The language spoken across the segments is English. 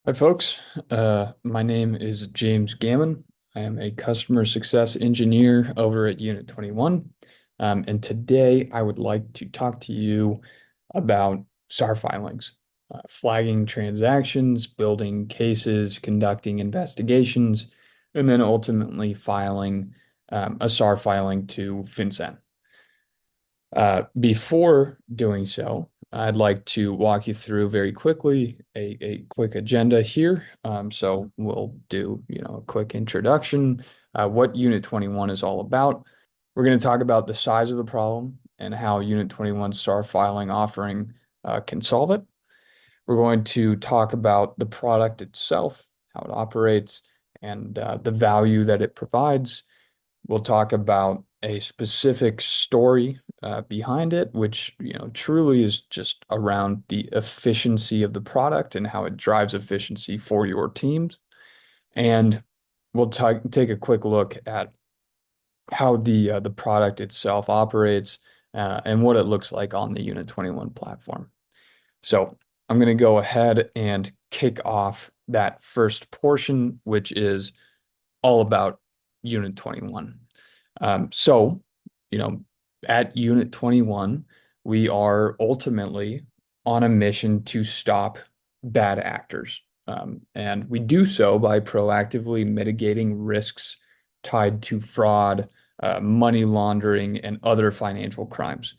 Hi, folks. My name is James Gammon. I am a customer success engineer over at Unit21. And today I would like to talk to you about SAR filings, flagging transactions, building cases, conducting investigations, and then ultimately filing a SAR filing to FinCEN. Before doing so, I'd like to walk you through very quickly a quick agenda here. So we'll do, a quick introduction, what Unit 21 is all about. We're going to talk about the size of the problem and how Unit 21 SAR filing offering can solve it. We're going to talk about the product itself, how it operates, and the value that it provides. We'll talk about a specific story behind it, which truly is just around the efficiency of the product and how it drives efficiency for your teams. And we'll take a quick look at how the product itself operates and what it looks like on the Unit 21 platform. So I'm going to go ahead and kick off that first portion, which is all about Unit 21. So, you know, at Unit 21, we are ultimately on a mission to stop bad actors. And we do so by proactively mitigating risks tied to fraud, money laundering, and other financial crimes.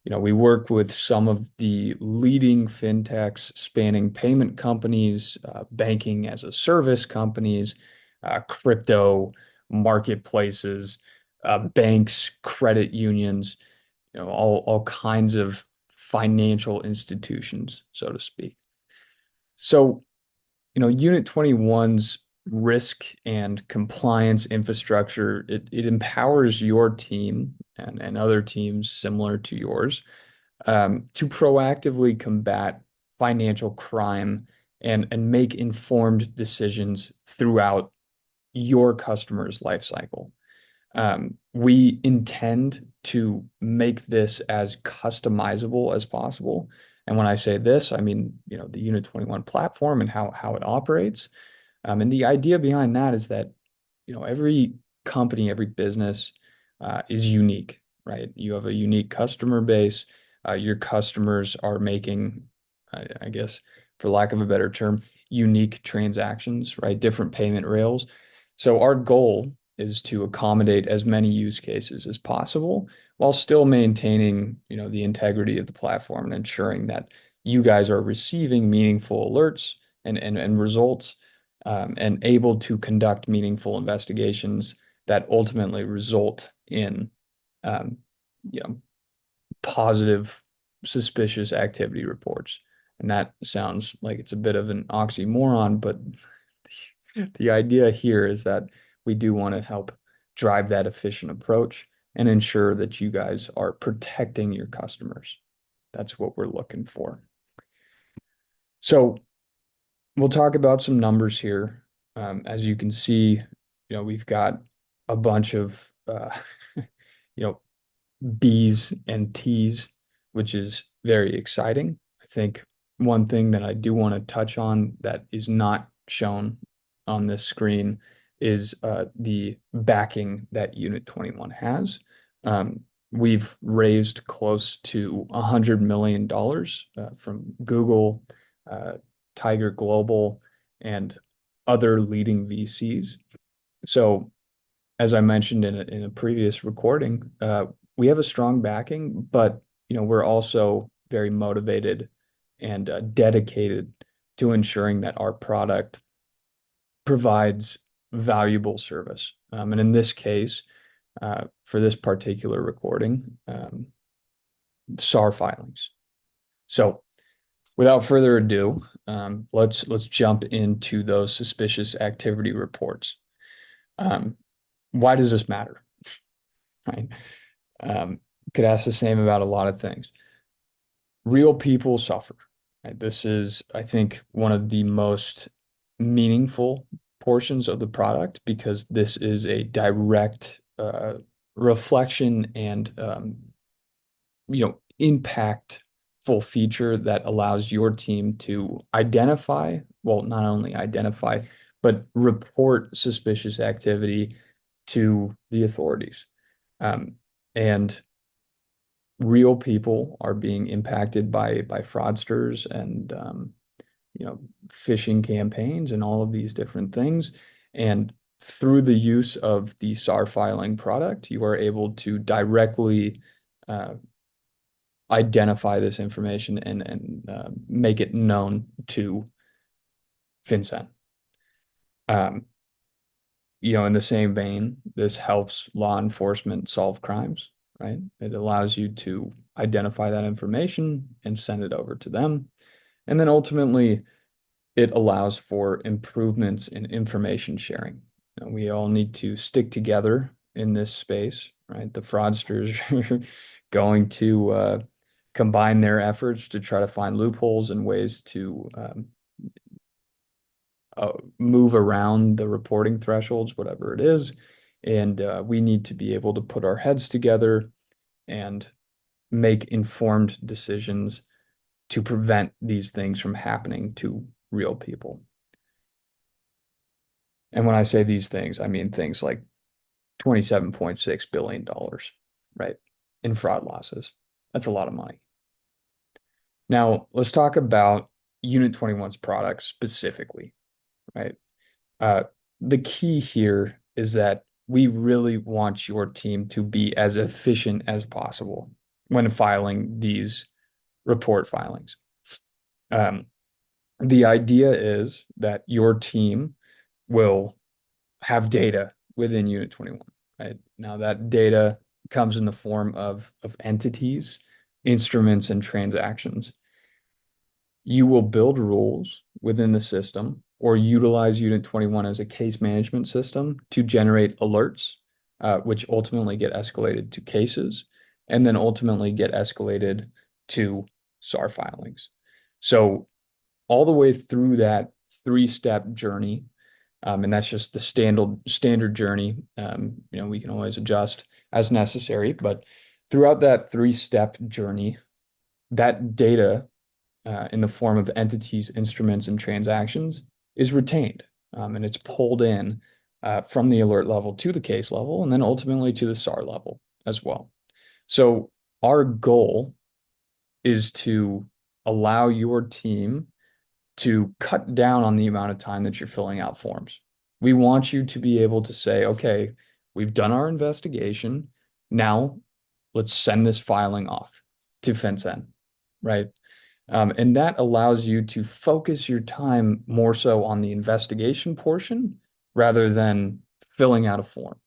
We work with some of the leading fintechs spanning payment companies, banking as a service companies, crypto marketplaces, banks, credit unions, all kinds of financial institutions, so to speak. So, Unit 21's risk and compliance infrastructure, it empowers your team and other teams similar to yours to proactively combat financial crime and make informed decisions throughout your customer's life cycle. We intend to make this as customizable as possible. And when I say this, I mean, the Unit 21 platform and how it operates. And the idea behind that is that, every company, every business is unique, right? You have a unique customer base. Your customers are making, I guess, for lack of a better term, unique transactions, right? Different payment rails. So our goal is to accommodate as many use cases as possible while still maintaining, the integrity of the platform and ensuring that you guys are receiving meaningful alerts and results and able to conduct meaningful investigations that ultimately result in um, you know, positive suspicious activity reports. And that sounds like it's a bit of an oxymoron, but the idea here is that we do want to help drive that efficient approach and ensure that you guys are protecting your customers. That's what we're looking for. So we'll talk about some numbers here. As you can see, we've got a bunch of you know, B's and T's, which is very exciting. I think one thing that I do want to touch on that is not shown on this screen is the backing that Unit 21 has. We've raised close to $100 million from Google, Tiger Global, and other leading VCs. So, as I mentioned in a previous recording, we have a strong backing, but we're also very motivated and dedicated to ensuring that our product provides valuable service. And in this case, for this particular recording, SAR filings. So, without further ado, let's jump into those suspicious activity reports. Why does this matter? Right? Could ask the same about a lot of things. Real people suffer. Right? This is, I think, one of the most meaningful portions of the product because this is a direct reflection and impact full feature that allows your team to identify, well, not only identify, but report suspicious activity to the authorities. And real people are being impacted by fraudsters and phishing campaigns and all of these different things. And through the use of the SAR filing product, you are able to directly identify this information and make it known to FinCEN. In the same vein, this helps law enforcement solve crimes, right? It allows you to identify that information and send it over to them. And then ultimately, it allows for improvements in information sharing. We all need to stick together in this space, right? The fraudsters are going to combine their efforts to try to find loopholes and ways to move around the reporting thresholds, whatever it is. And we need to be able to put our heads together and make informed decisions to prevent these things from happening to real people. And when I say these things, I mean things like $27.6 billion, right, in fraud losses. That's a lot of money. Now, let's talk about Unit 21's products specifically, right? The key here is that we really want your team to be as efficient as possible when filing these report filings. The idea is that your team will have data within Unit 21, right? Now that data comes in the form of entities, instruments, and transactions. You will build rules within the system or utilize Unit 21 as a case management system to generate alerts, which ultimately get escalated to cases and then ultimately get escalated to SAR filings. So all the way through that three-step journey, and that's just the standard journey. We can always adjust as necessary, but throughout that three-step journey, that data in the form of entities, instruments, and transactions is retained, and it's pulled in from the alert level to the case level, and then ultimately to the SAR level as well. So our goal is to allow your team to cut down on the amount of time that you're filling out forms. We want you to be able to say, okay, we've done our investigation. Now let's send this filing off to FinCEN, right? And that allows you to focus your time more so on the investigation portion rather than filling out a form.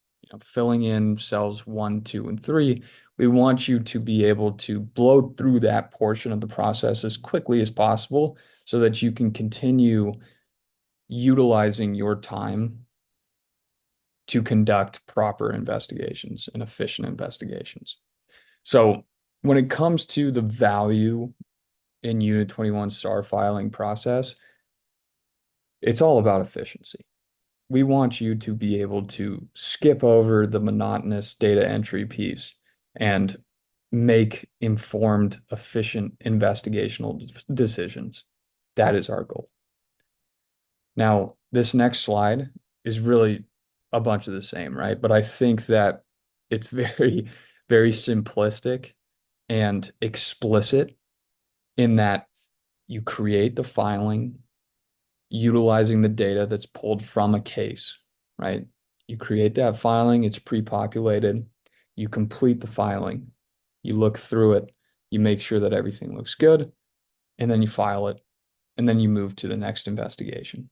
Filling in cells 1, 2, and 3. We want you to be able to blow through that portion of the process as quickly as possible so that you can continue utilizing your time to conduct proper investigations and efficient investigations. So when it comes to the value in Unit 21 SAR filing process, it's all about efficiency. We want you to be able to skip over the monotonous data entry piece and make informed, efficient investigational decisions. That is our goal. Now, this next slide is really a bunch of the same, right? But I think that it's very, very simplistic and explicit in that you create the filing utilizing the data that's pulled from a case, right? You create that filing, it's pre-populated, you complete the filing, you look through it, you make sure that everything looks good, and then you file it, and then you move to the next investigation.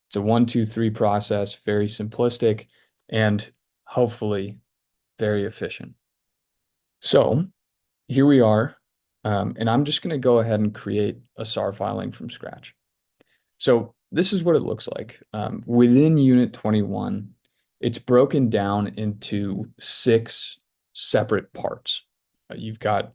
It's a 1, 2, 3 process, very simplistic, and hopefully very efficient. So here we are, and I'm just going to go ahead and create a SAR filing from scratch. So this is what it looks like. Within Unit 21, it's broken down into 6 separate parts. You've got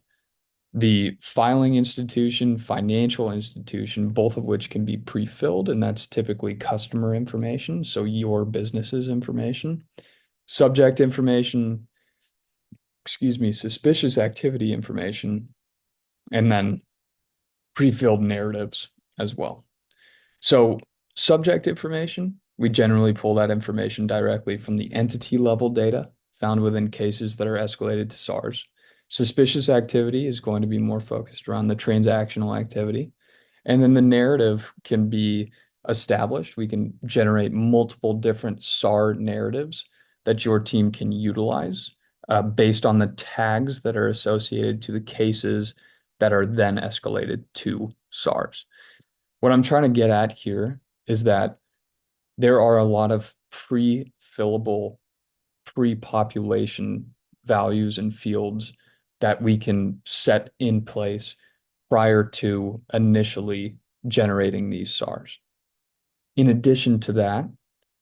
the filing institution, financial institution, both of which can be pre-filled, and that's typically customer information, so your business's information. Subject information, suspicious activity information, and then pre-filled narratives as well. So subject information, we generally pull that information directly from the entity level data found within cases that are escalated to SARs. Suspicious activity is going to be more focused around the transactional activity. And then the narrative can be established. We can generate multiple different SAR narratives that your team can utilize based on the tags that are associated to the cases that are then escalated to SARs. What I'm trying to get at here is that there are a lot of pre-fillable, pre-population values and fields that we can set in place prior to initially generating these SARs. In addition to that,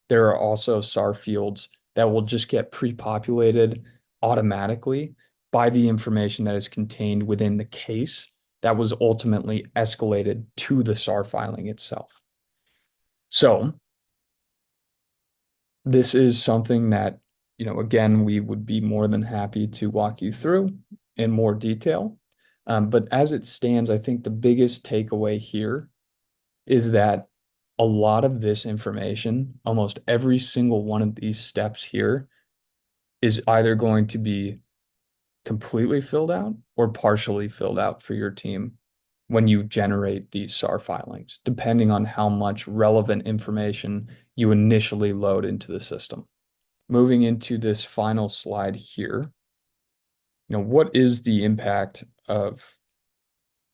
there are also SAR fields that will just get pre-populated automatically by the information that is contained within the case that was ultimately escalated to the SAR filing itself. So this is something that, again, we would be more than happy to walk you through in more detail. But as it stands, I think the biggest takeaway here is that a lot of this information, almost every single one of these steps here, is either going to be completely filled out or partially filled out for your team when you generate these SAR filings, depending on how much relevant information you initially load into the system. Moving into this final slide here, what is the impact of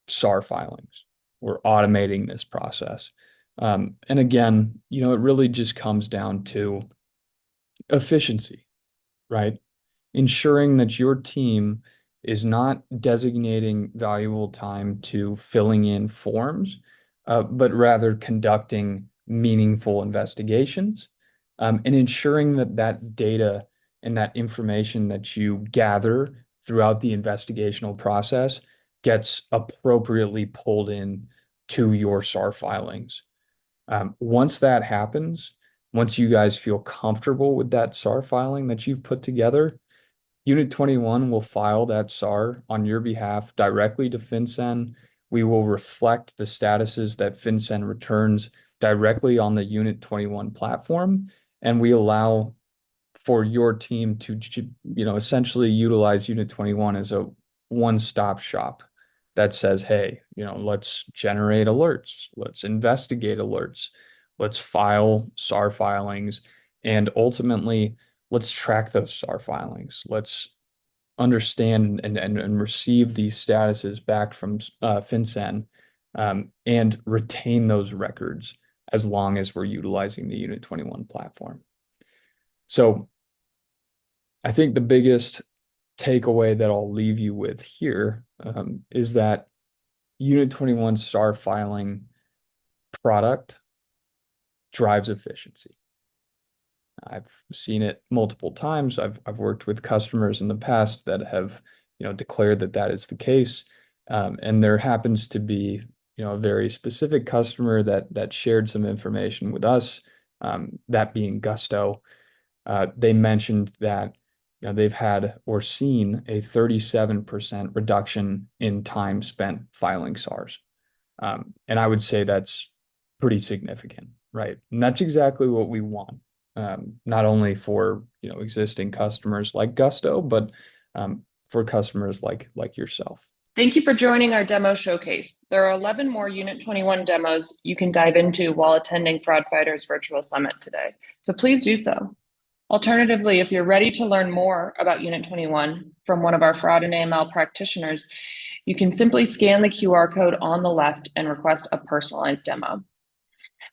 SAR filings? We're automating this process. And again, it really just comes down to efficiency, right? Ensuring that your team is not designating valuable time to filling in forms, but rather conducting meaningful investigations, and ensuring that that data and that information that you gather throughout the investigational process gets appropriately pulled in to your SAR filings. Once that happens, once you guys feel comfortable with that SAR filing that you've put together, Unit21 will file that SAR on your behalf directly to FinCEN. We will reflect the statuses that FinCEN returns directly on the Unit21 platform, and we allow for your team to, essentially utilize Unit21 as a one-stop shop that says, hey, let's generate alerts, let's investigate alerts, let's file SAR filings, and ultimately, let's track those SAR filings. Let's understand and receive these statuses back from FinCEN, and retain those records as long as we're utilizing the Unit21 platform. So I think the biggest takeaway that I'll leave you with here is that Unit21 SAR filing product drives efficiency. I've seen it multiple times. I've worked with customers in the past that have, declared that that is the case. And there happens to be, a very specific customer that shared some information with us, that being Gusto. They mentioned that, they've had or seen a 37% reduction in time spent filing SARs. And I would say that's pretty significant, right? And that's exactly what we want. Not only for existing customers like Gusto, but for customers like yourself. Thank you for joining our demo showcase. There are 11 more Unit21 demos you can dive into while attending Fraud Fighters Virtual Summit today, so please do so. Alternatively, if you're ready to learn more about Unit21 from one of our fraud and AML practitioners, you can simply scan the QR code on the left and request a personalized demo.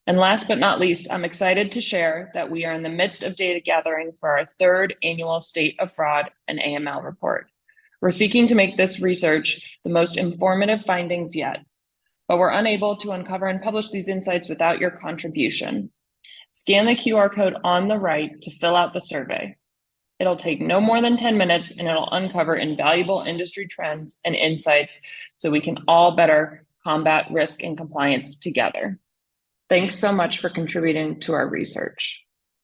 And last but not least, I'm excited to share that we are in the midst of data gathering for our third annual State of Fraud and AML report. We're seeking to make this research the most informative findings yet, but we're unable to uncover and publish these insights without your contribution. Scan the QR code on the right to fill out the survey. It'll take no more than 10 minutes and it'll uncover invaluable industry trends and insights so we can all better combat risk and compliance together. Thanks so much for contributing to our research.